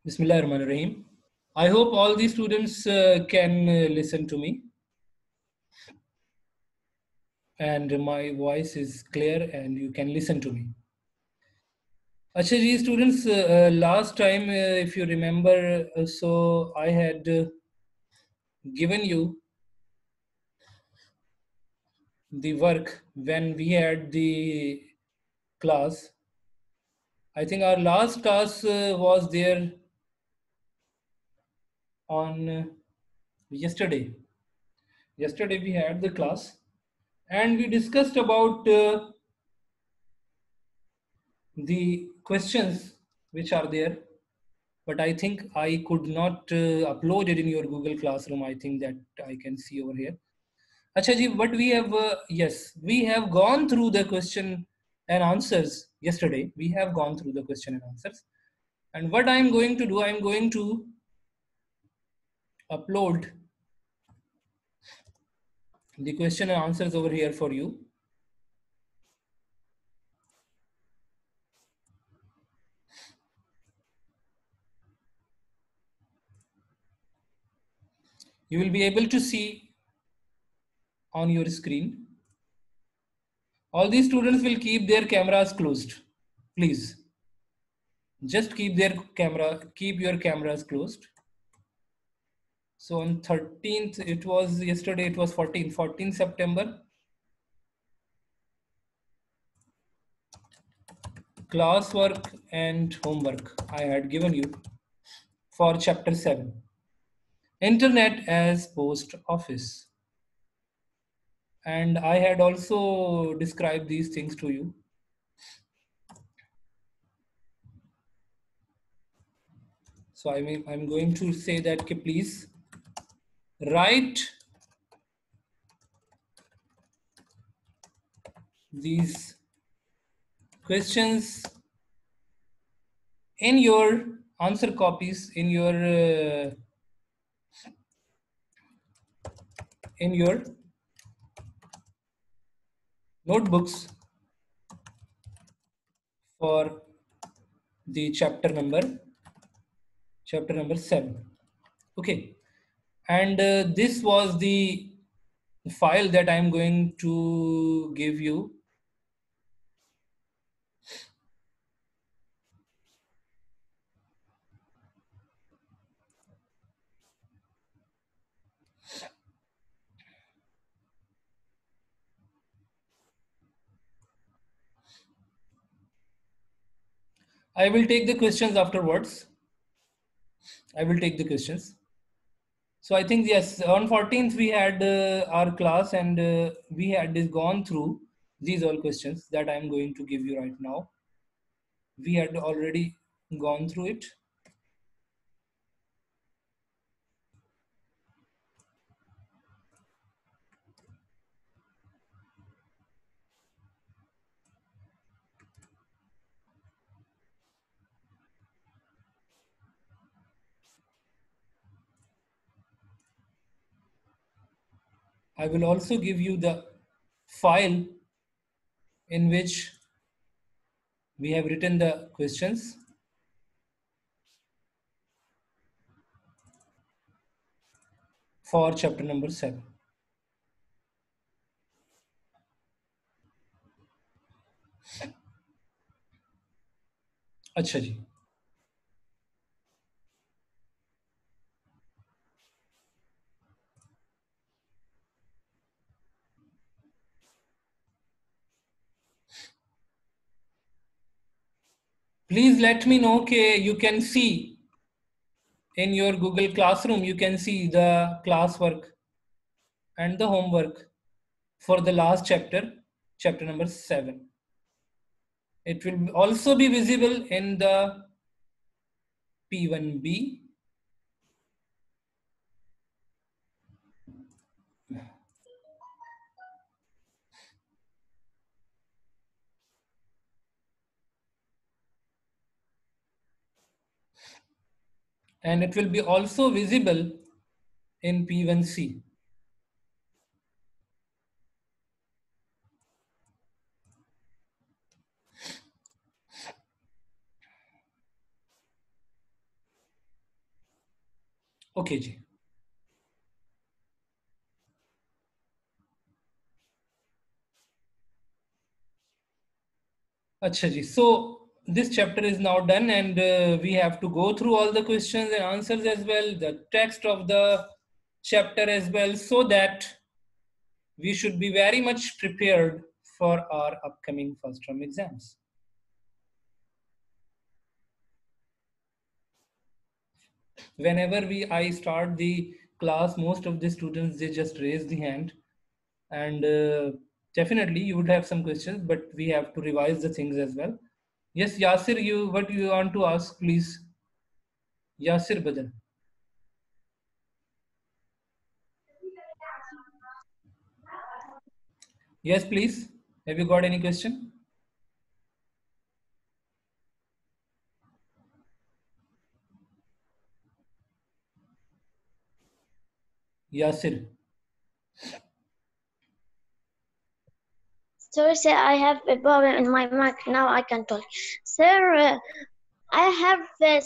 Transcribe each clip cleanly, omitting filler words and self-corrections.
Bismillahirrahmanirrahim. I hope all the students can listen to me and my voice is clear and you can listen to me. Acha ji, students, last time, if you remember, so I had given you the work when we had the class. I think our last class was there on yesterday. Yesterday we had the class and we discussed about the questions which are there, but I think I could not upload it in your Google Classroom. I think that I can see over here. Acha ji, but we have, yes, we have gone through the question and answers yesterday. We have gone through the question and answers. And what I'm going to do, I'm going to upload the question and answers over here for you. You will be able to see on your screen. All these students will keep their cameras closed, please. Just keep your cameras closed. So on 13th, it was yesterday, it was 14th September. Classwork and homework I had given you for chapter 7. Internet as post office. And I had also described these things to you. So I'm going to say that please write these questions in your answer copies in your notebooks for the chapter number 7. Okay, and this was the file that I'm going to give you. I will take the questions afterwards. I will take the questions. So I think, yes, on 14th we had our class and we had gone through these all questions that I'm going to give you right now. We had already gone through it. I will also give you the file in which we have written the questions. For chapter number 7. अच्छा जी. Please let me know okay, you can see in your Google Classroom, you can see the classwork and the homework for the last chapter, chapter number 7. It will also be visible in the P1B. And it will be also visible in P1C. Okay ji. Acha ji. So this chapter is now done, and we have to go through all the questions and answers as well, the text of the chapter as well, so that we should be very much prepared for our upcoming first term exams. Whenever I start the class, most of the students, they just raise the hand, and definitely you would have some questions, but we have to revise the things as well. Yes, Yasir, what you want to ask, please? Yasir Badal. Yes, please. Have you got any question? Yasir. Sorry, sir, I have a problem in my mic. Now I can talk. Sir, I have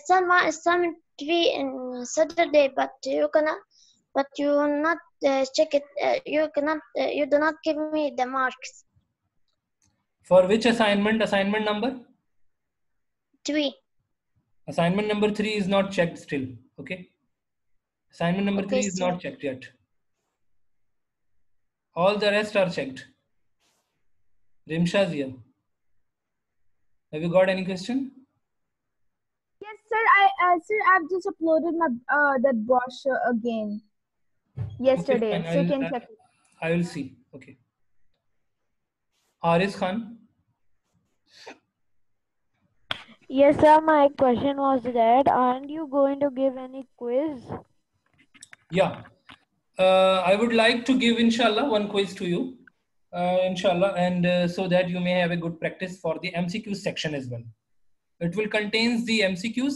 some assignment to be in Saturday, but you will not check it. You do not give me the marks. For which assignment? Assignment number? 3. Assignment number 3 is not checked still. Okay. Assignment number Okay, 3 is sir. not checked yet. All the rest are checked. Rimsha Zia. Have you got any question? Yes, sir. I've just uploaded my that brochure again yesterday, Okay, fine. so you can check it. I will see. Okay. Haris Khan. Yes, sir. My question was that aren't you going to give any quiz? Yeah. I would like to give, inshallah, one quiz to you. Inshallah, and so that you may have a good practice for the MCQ section as well. It will contains the MCQs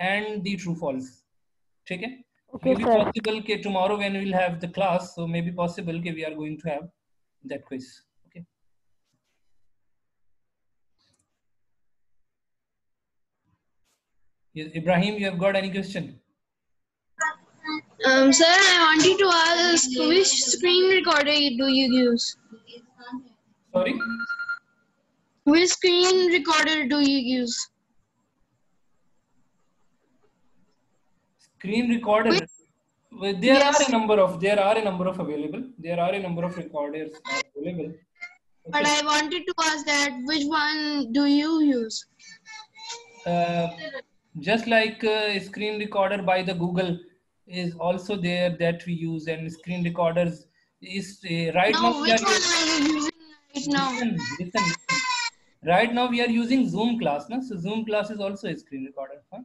and the true false. Okay? Okay, Maybe sir. possible that tomorrow when we will have the class, so maybe possible that we are going to have that quiz. Okay. Yes, Ibrahim, you have got any question? Sir, I wanted to ask which screen recorder do you use? Sorry? Which screen recorder do you use? Screen recorder. Well, there are a number of available. There are a number of recorders are available. Okay. But I wanted to ask that which one do you use? Just like screen recorder by the Google is also there that we use, and screen recorders is right now. No, which one are you using right now? Listen. Right now we are using Zoom class, no? So Zoom class is also a screen recorder. Huh?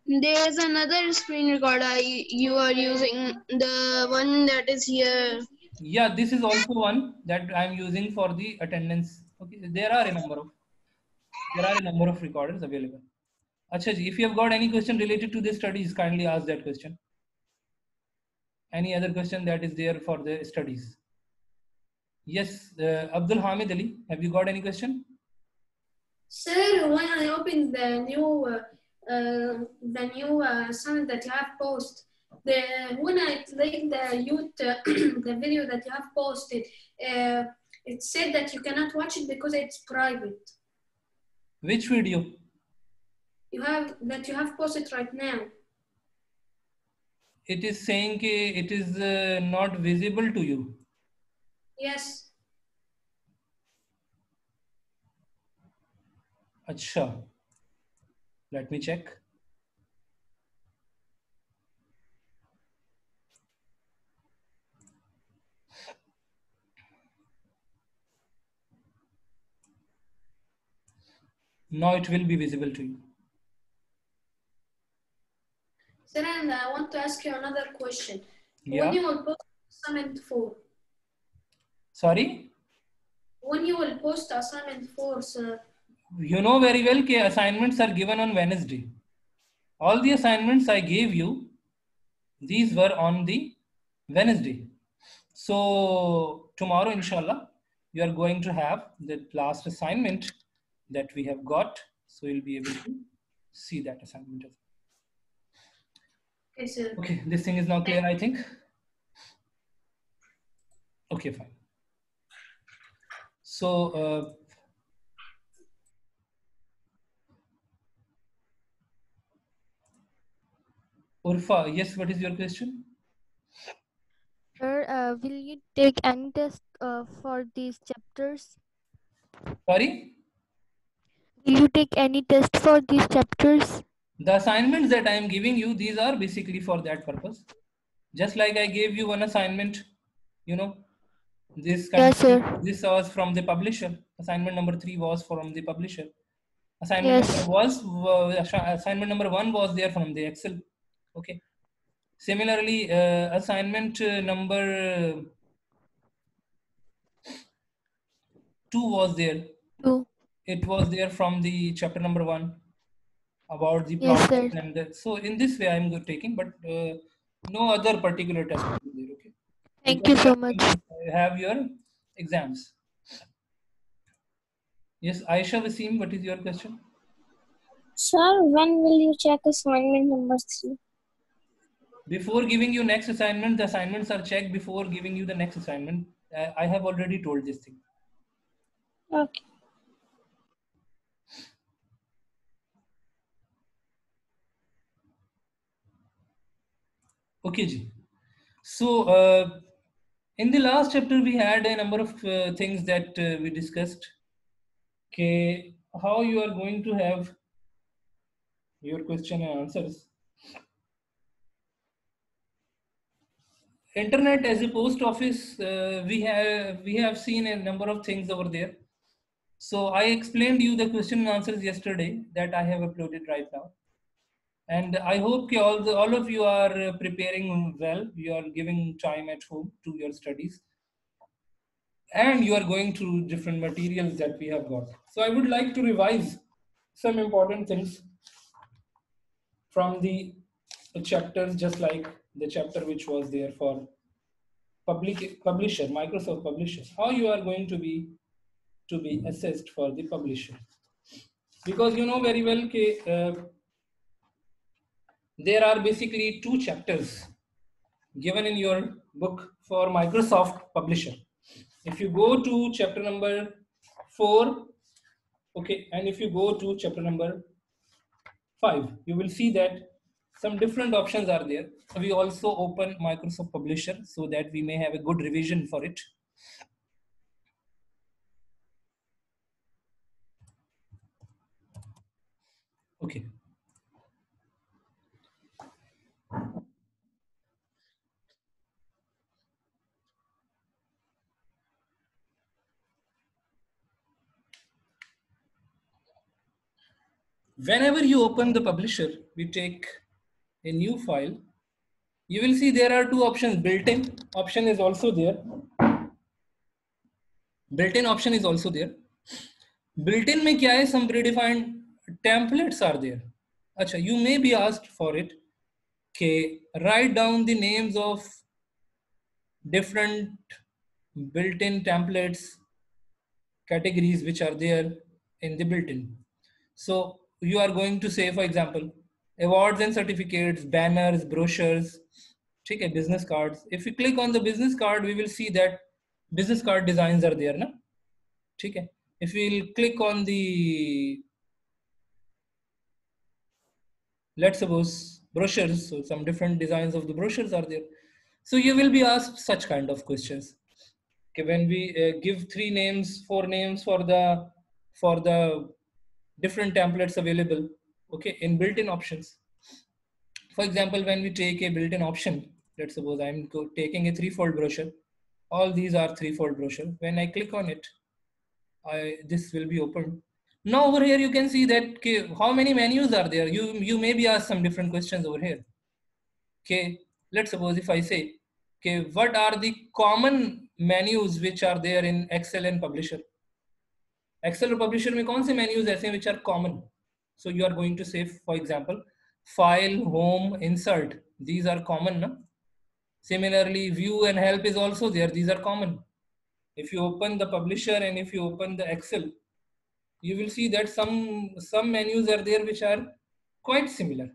There's another screen recorder you are using, the one that is here. Yeah, this is also one that I'm using for the attendance. Okay, there are a number of recorders available. Acha ji, if you have got any question related to the studies, kindly ask that question. Any other question that is there for the studies? Yes, Abdul Hamid Ali, have you got any question? Sir, when I opened the new assignment that you have posted, when I clicked the video that you have posted, it said that you cannot watch it because it's private. Which video? You have posted right now. It is saying it is not visible to you. Yes. Acha. Let me check. Now it will be visible to you. Sir, and I want to ask you another question. Yeah. When you will post assignment 4? Sorry? When you will post assignment 4, sir? You know very well that assignments are given on Wednesday. All the assignments I gave you, these were on the Wednesday. So tomorrow, inshallah, you are going to have the last assignment that we have got. So you'll be able to see that assignment. Okay, sir. Okay, this thing is now clear, I think. Okay, fine. So, Urfa, yes, what is your question? Sir, will you take any test for these chapters? Sorry? Will you take any test for these chapters? The assignments that I am giving you, these are basically for that purpose. Just like I gave you one assignment, you know, this Yes, sir. this was from the publisher. Assignment number 3 was from the publisher. Assignment Yes. assignment number 1 was there from the Excel. Okay. Similarly, assignment number 2 was there. 2. It was there from the chapter number 1 about the Yes, sir. plants and that. So in this way, I am taking, but no other particular test will be there. Okay. Thank you Because so much. you have your exams. Yes, Aisha Wasim, what is your question? Sir, when will you check assignment number 3? Before giving you next assignment, the assignments are checked before giving you the next assignment. I have already told this thing. Okay. Okay, ji. So, in the last chapter, we had a number of things that we discussed. Okay, how you are going to have your question and answers. Internet as a post office, we have seen a number of things over there. So I explained you the question and answers yesterday that I have uploaded right now. And I hope all of you are preparing well. You are giving time at home to your studies. And you are going through different materials that we have got. So I would like to revise some important things from the chapters, just like the chapter which was there for publisher, Microsoft Publisher. How you are going to be assessed for the publisher. Because you know very well that there are basically 2 chapters given in your book for Microsoft Publisher. If you go to chapter number 4, okay, and if you go to chapter number 5, you will see that some different options are there. We also open Microsoft Publisher so that we may have a good revision for it. Okay. Whenever you open the publisher, we take a new file. You will see there are 2 options. Built-in option is also there. Built-in option is also there. Built-in में क्या है? Some predefined templates are there. अच्छा, you may be asked for it. Okay, write down the names of different built-in templates categories which are there in the built-in. So you are going to say, for example, awards and certificates, banners, brochures, okay, business cards. If you click on the business card, we will see that business card designs are there, na? Okay. If we'll click on the, let's suppose, brochures, so some different designs of the brochures are there. So you will be asked such kind of questions. Okay, when we give 3 names, 4 names for the different templates available, okay, in built-in options. For example, when we take a built-in option, let's suppose I'm taking a 3-fold brochure. All these are 3-fold brochure. When I click on it, this will be opened. Now over here you can see that okay, how many menus are there. You may be asked some different questions over here. Okay, let's suppose if I say, okay, what are the common menus which are there in Excel and Publisher? Excel or Publisher में कौन से menus ऐसे हैं which are common? So you are going to say, for example, file, home, insert. These are common, no? Similarly, view and help is also there. These are common. If you open the Publisher and if you open the Excel, you will see that some menus are there which are quite similar.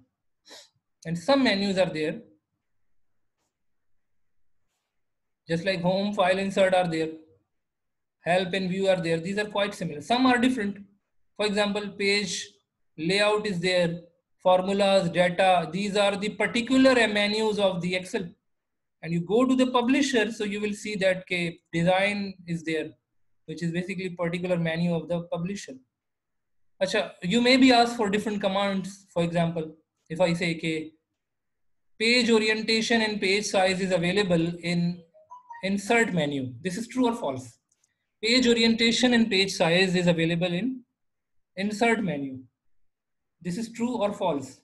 and some menus are there. Just like home, file, insert are there. Help and view are there. These are quite similar. Some are different. For example, page layout is there. Formulas, data. These are the particular menus of the Excel. And you go to the publisher, so you will see that okay, design is there, which is basically particular menu of the publisher. Achha, you may be asked for different commands. For example, if I say okay, page orientation and page size is available in insert menu. This is true or false? Page orientation and page size is available in insert menu. This is true or false?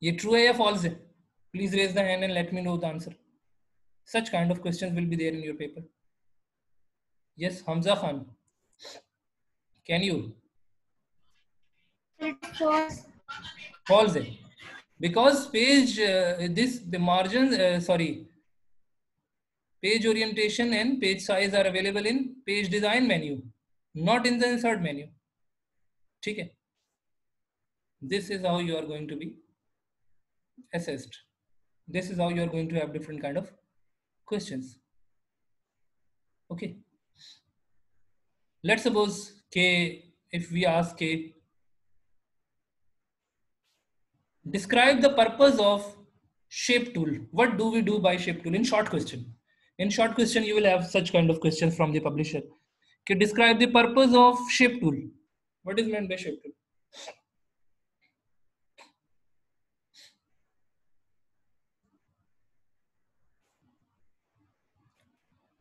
ये true है या false है? Please raise the hand and let me know the answer. Such kind of questions will be there in your paper. Yes, Hamza Khan. Can you? False. False है. Because page, the margins, page orientation and page size are available in page design menu, not in the insert menu. ठीक है? This is how you are going to be assessed. This is how you are going to have different kind of questions. Okay. Let's suppose K, if we ask K, describe the purpose of shape tool. What do we do by shape tool? In short question. In short question, you will have such kind of questions from the publisher. Okay, describe the purpose of shape tool. What is meant by shape tool?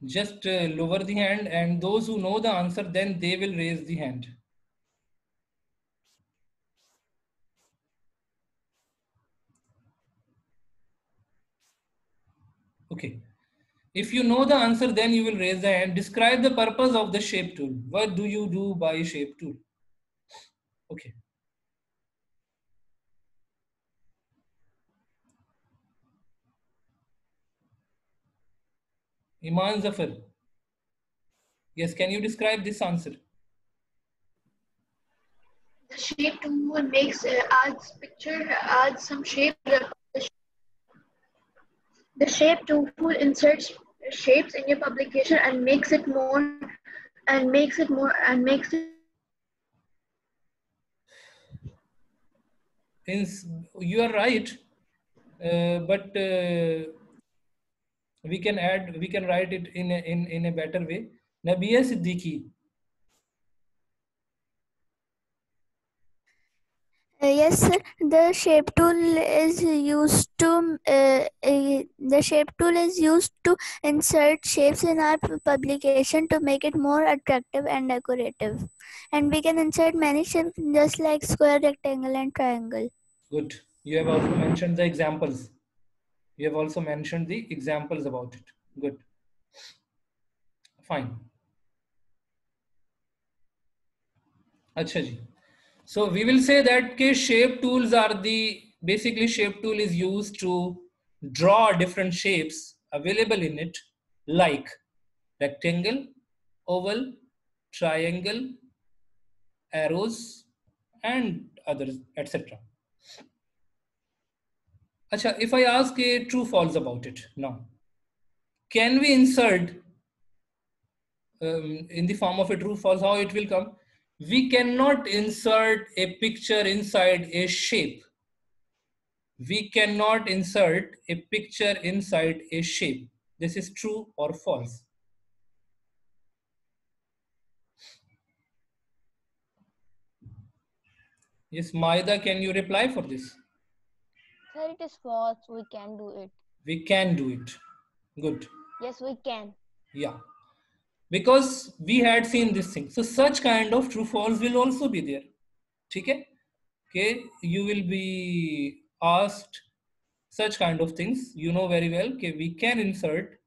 Just lower the hand, and those who know the answer, then they will raise the hand. Okay. If you know the answer, then you will raise the hand. Describe the purpose of the shape tool. What do you do by shape tool? Okay. Iman Zafar. Yes, can you describe this answer? The shape tool makes adds some shape. The shape tool inserts shapes in your publication and makes it more You are right, but we can write it in a better way. Nabiya Siddiqui. Yes, sir. The shape tool is used to insert shapes in our publication to make it more attractive and decorative. And we can insert many shapes just like square, rectangle, and triangle. Good. You have also mentioned the examples. About it. Good. Fine. Acha ji. So we will say that shape tools are basically shape tool is used to draw different shapes available in it, like rectangle, oval, triangle, arrows, and others, etc. Acha, if I ask a true false about it now, can we insert in the form of a true false? How it will come? We cannot insert a picture inside a shape. We cannot insert a picture inside a shape. This is true or false? Yes, Maida, can you reply for this? Sir, it is false. We can do it. We can do it. Good. Yes, we can. Yeah. Because we had seen this thing. So such kind of true false will also be there. Okay? Okay, you will be asked such kind of things. You know very well, okay, we can insert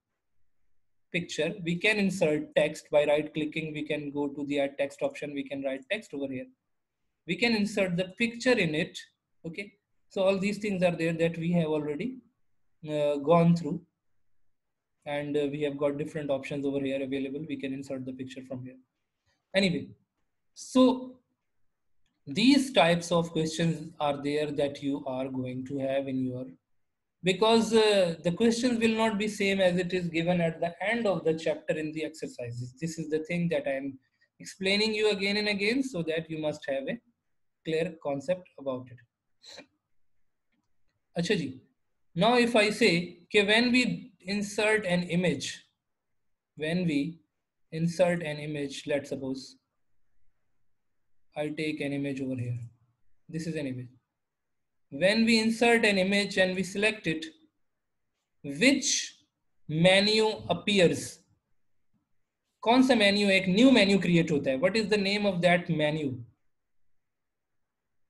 picture, we can insert text by right clicking, we can go to the add text option, we can write text over here. We can insert the picture in it. Okay, so all these things are there that we have already gone through, and we have got different options over here available. We can insert the picture from here. Anyway, so these types of questions are there that you are going to have in your, because the questions will not be same as it is given at the end of the chapter in the exercises. This is the thing that I am explaining you again and again, so that you must have a clear concept about it. Acha ji. Now if I say, okay, when we insert an image, let's suppose I take an image over here. This is an image. When we insert an image and we select it, which menu appears? कौन सा menu, एक new menu create होता है? What is the name of that menu?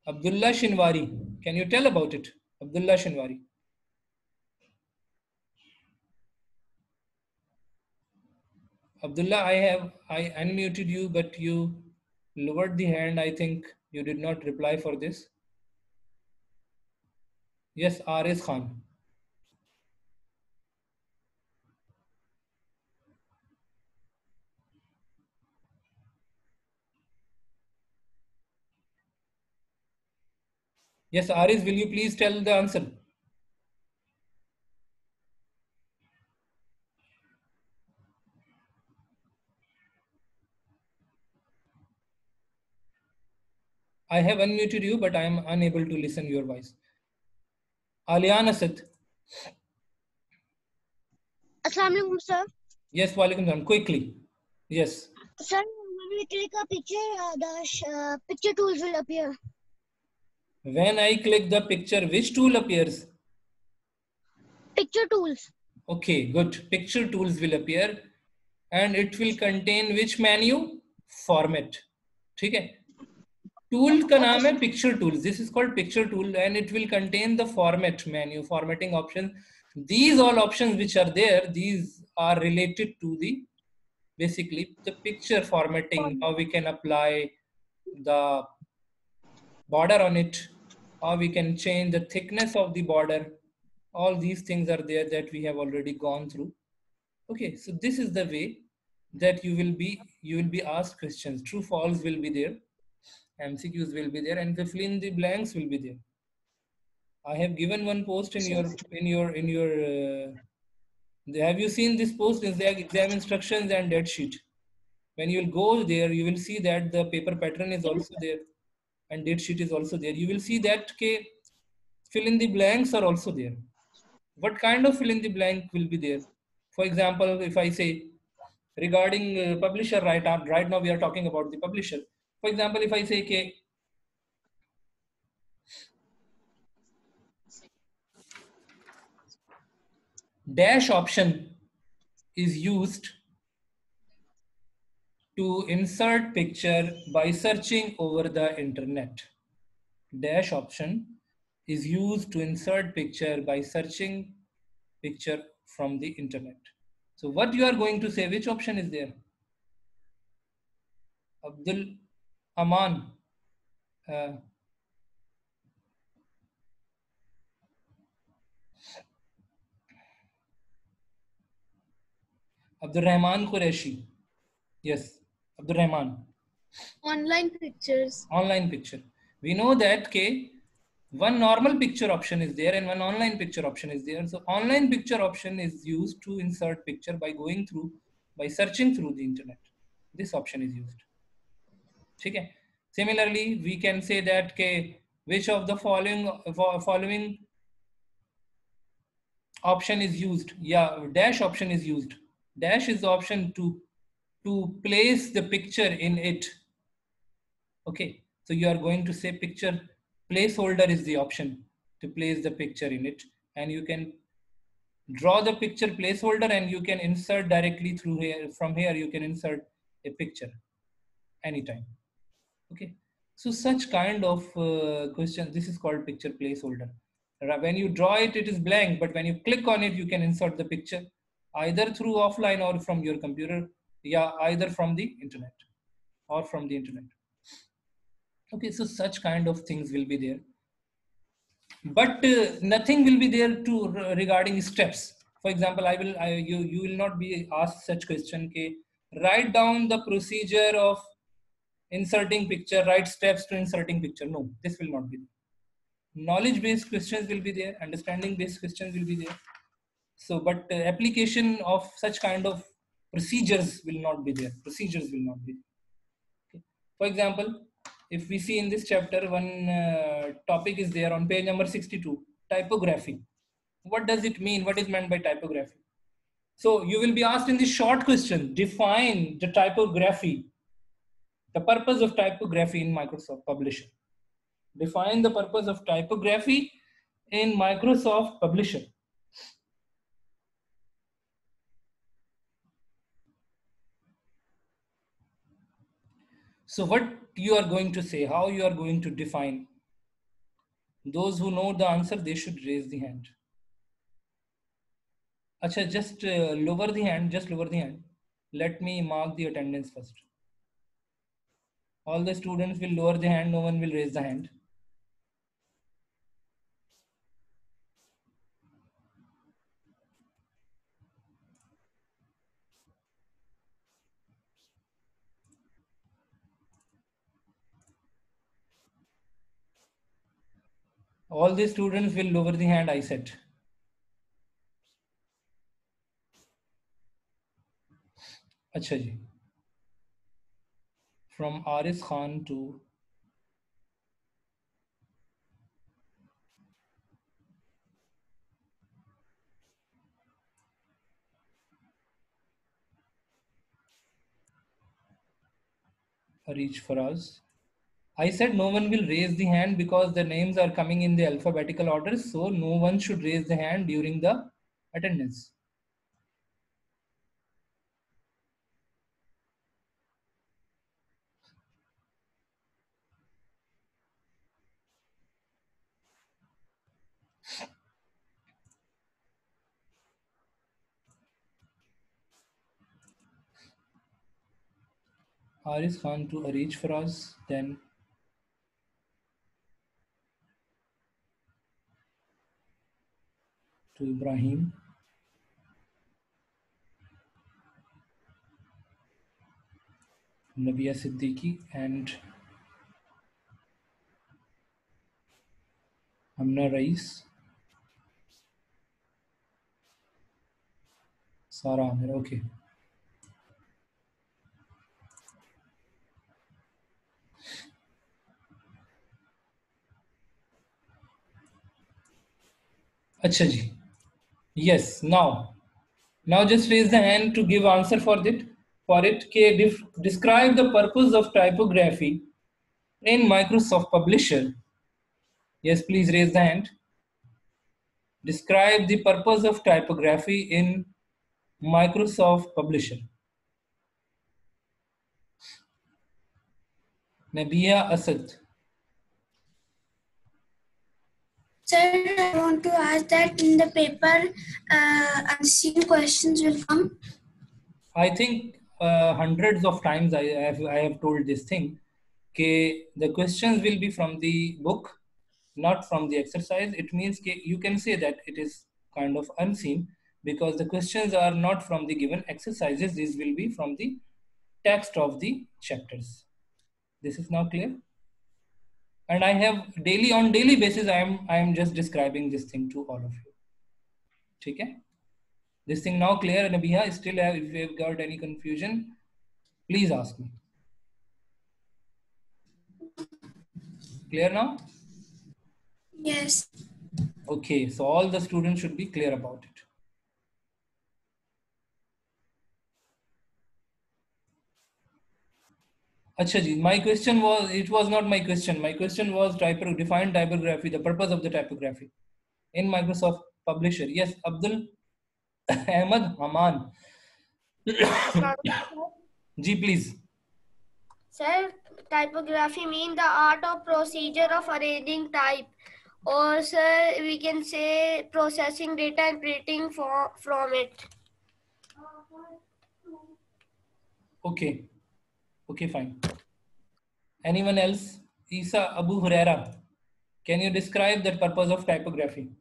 Abdullah Shinwari, can you tell about it? Abdullah Shinwari. Abdullah, I unmuted you, but you lowered the hand. I think you did not reply for this. Yes, Aris Khan. Yes, Aris, will you please tell the answer? I have unmuted you, but I am unable to listen your voice. Aliyan Asad. Assalamu alaikum, sir. Yes, walaikum salam. Quickly. Yes. Sir, when we click a picture, the picture tools will appear. When I click the picture, which tool appears? Picture tools. Okay, good. Picture tools will appear, and it will contain which menu? Format. ठीक है? Tool का नाम है picture tools. This is called picture tool, and it will contain the format menu, formatting options. These all options which are there, these are related to the basically the picture formatting, how we can apply the border on it, how we can change the thickness of the border. All these things are there that we have already gone through. Okay, so this is the way that you will be asked questions. True, false will be there, MCQs will be there, and the fill in the blanks will be there. I have given one post in your. Have you seen this post in the exam instructions and dead sheet? When you will go there, you will see that the paper pattern is also there, and date sheet is also there. You will see that fill in the blanks are also there. What kind of fill in the blank will be there? For example, if I say regarding publisher, right now we are talking about the publisher. For example, if I say dash option is used to insert picture by searching over the internet. Dash option is used to insert picture by searching picture from the internet. So what you are going to say, which option is there? Abdul Aman. Abdul Rahman Qureshi. Yes, Abdul Rahman. Online pictures. Online picture. We know that one normal picture option is there and one online picture option is there. So online picture option is used to insert picture by searching through the internet. This option is used. Okay. Similarly, we can say that which of the following option is used? Yeah, dash option is used. Dash is the option to place the picture in it. Okay, so you are going to say picture placeholder is the option to place the picture in it, and you can draw the picture placeholder and you can insert directly through here. From here you can insert a picture anytime. Okay, so such kind of question, this is called picture placeholder. When you draw it, it is blank, but when you click on it, you can insert the picture either through offline or from your computer, yeah, either from the internet or from the internet. Okay, so such kind of things will be there, but nothing will be there to regarding steps. For example, you will not be asked such question write down the procedure of inserting picture, right steps to inserting picture. No, this will not be there. Knowledge based questions will be there, understanding based questions will be there. So, but application of such kind of procedures will not be there. Procedures will not be there. Okay. For example, if we see in this chapter, one topic is there on page number 62, typography. What does it mean? What is meant by typography? So you will be asked in this short question, define the typography, the purpose of typography in Microsoft Publisher. Define the purpose of typography in Microsoft Publisher. So what you are going to say, how you are going to define? Those who know the answer, they should raise the hand. Acha, just lower the hand, just lower the hand. Let me mark the attendance first. All the students will lower the hand, no one will raise the hand. All the students will lower the hand, I said. Acha ji. From Aris Khan to Reach Faraz. I said no one will raise the hand because the names are coming in the alphabetical order. So no one should raise the hand during the attendance. Aris Khan to Arij Faraz, then to Ibrahim, Nabia Siddiqui, and Amna Rais, Sara Amir. Okay. Acha ji. Yes, now just raise the hand to give answer for it. Describe the purpose of typography in Microsoft Publisher. Yes, please raise the hand. Describe the purpose of typography in Microsoft Publisher. Nabia Asad. Sir, I want to ask that in the paper, unseen questions will come. I think hundreds of times I have told this thing. Okay, the questions will be from the book, not from the exercise. It means you can say that it is kind of unseen because the questions are not from the given exercises. These will be from the text of the chapters. This is now clear. And I have on daily basis, I am just describing this thing to all of you. Okay? This thing now clear, Nabiha. Still, if you have got any confusion, please ask me. Clear now? Yes. Okay, so all the students should be clear about it. Acha ji, my question was, it was not my question. My question was define typography, the purpose of the typography in Microsoft Publisher. Yes, Abdul Ahmad Haman. Ji, please. Sir, typography means the art or procedure of arranging type. Or sir, we can say processing data and printing from it. Okay. Okay, fine. Anyone else? Isa Abu Huraira. Can you describe the purpose of typography?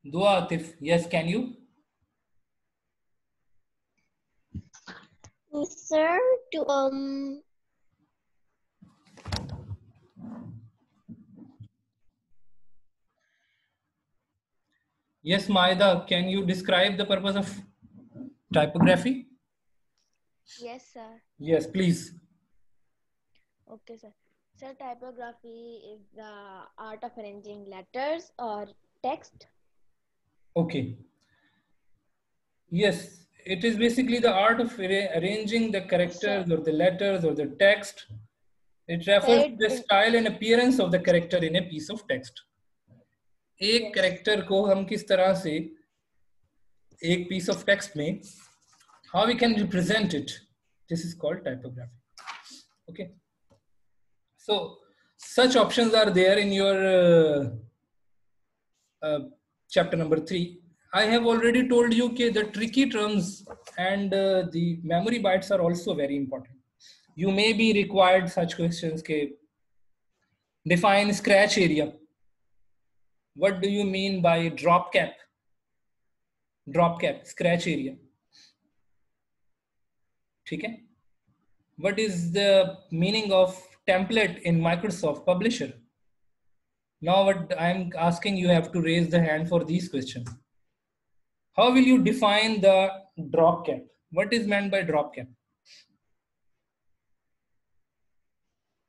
Dua Atif, yes, can you? Sir, to Yes, Maida, can you describe the purpose of typography? Yes, sir. Yes, please. Okay, sir. Sir, typography is the art of arranging letters or text. Okay. Yes, it is basically the art of arranging the characters or the letters or the text. It refers to the style and appearance of the character in a piece of text. एक character को हम किस तरह से एक piece of text में how we can represent it. This is called typography. Okay. So such options are there in your chapter number 3. I have already told you that the tricky terms and the memory bytes are also very important. You may be required such questions. Define scratch area. What do you mean by drop cap? Drop cap, scratch area. Okay? What is the meaning of template in Microsoft Publisher? Now what I'm asking, you have to raise the hand for these questions. How will you define the drop cap? What is meant by drop cap?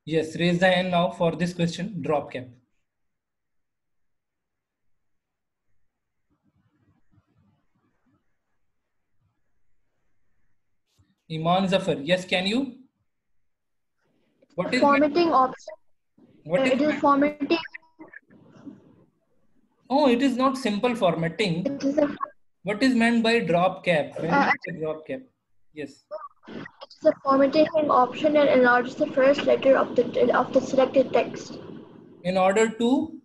Yes, raise the hand now for this question, drop cap. Iman Zafar, yes, can you? What is formatting option? What is it is formatting. Oh, it is not simple formatting. It is what is meant by drop cap? When you say drop cap? Yes. It's a formatting option that enlarges the first letter of the selected text. In order to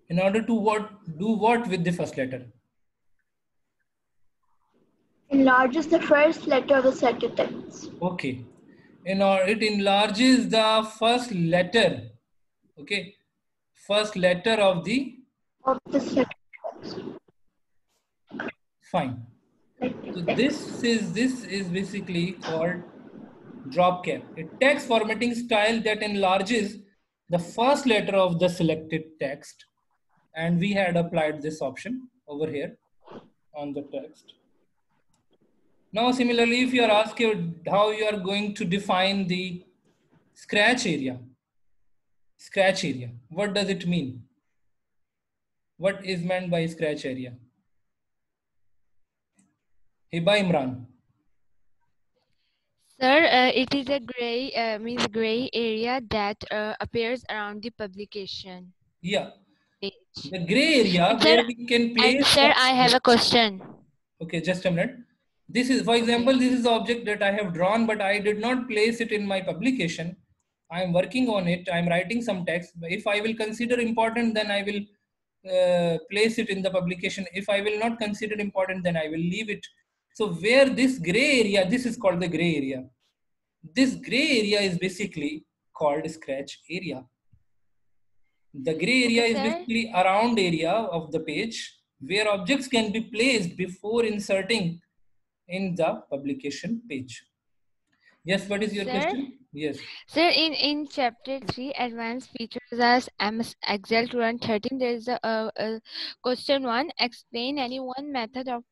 what? Do what with the first letter? Enlarges the first letter of the selected text. Okay. It enlarges the first letter. Okay. First letter of the selected text. Fine. So this is basically called drop cap. A text formatting style that enlarges the first letter of the selected text, and we had applied this option over here on the text. Now similarly, if you are asked how you are going to define the scratch area, what does it mean? What is meant by scratch area? Hiba Imran. Sir, it is a gray area that appears around the publication. Yeah. Page. The gray area where we can place. And sir, I have a question. Okay, just a minute. This is, for example, this is the object that I have drawn, but I did not place it in my publication. I am working on it. I am writing some text. If I will consider important, then I will place it in the publication. If I will not consider important, then I will leave it. So where this gray area, this is called the gray area. This gray area is basically called scratch area. The gray area is basically around area of the page where objects can be placed before inserting in the publication page. Yes, what is your question? Yes. Sir, in chapter 3, advanced features as MS Excel 2013, there is a question 1. Explain any one method of.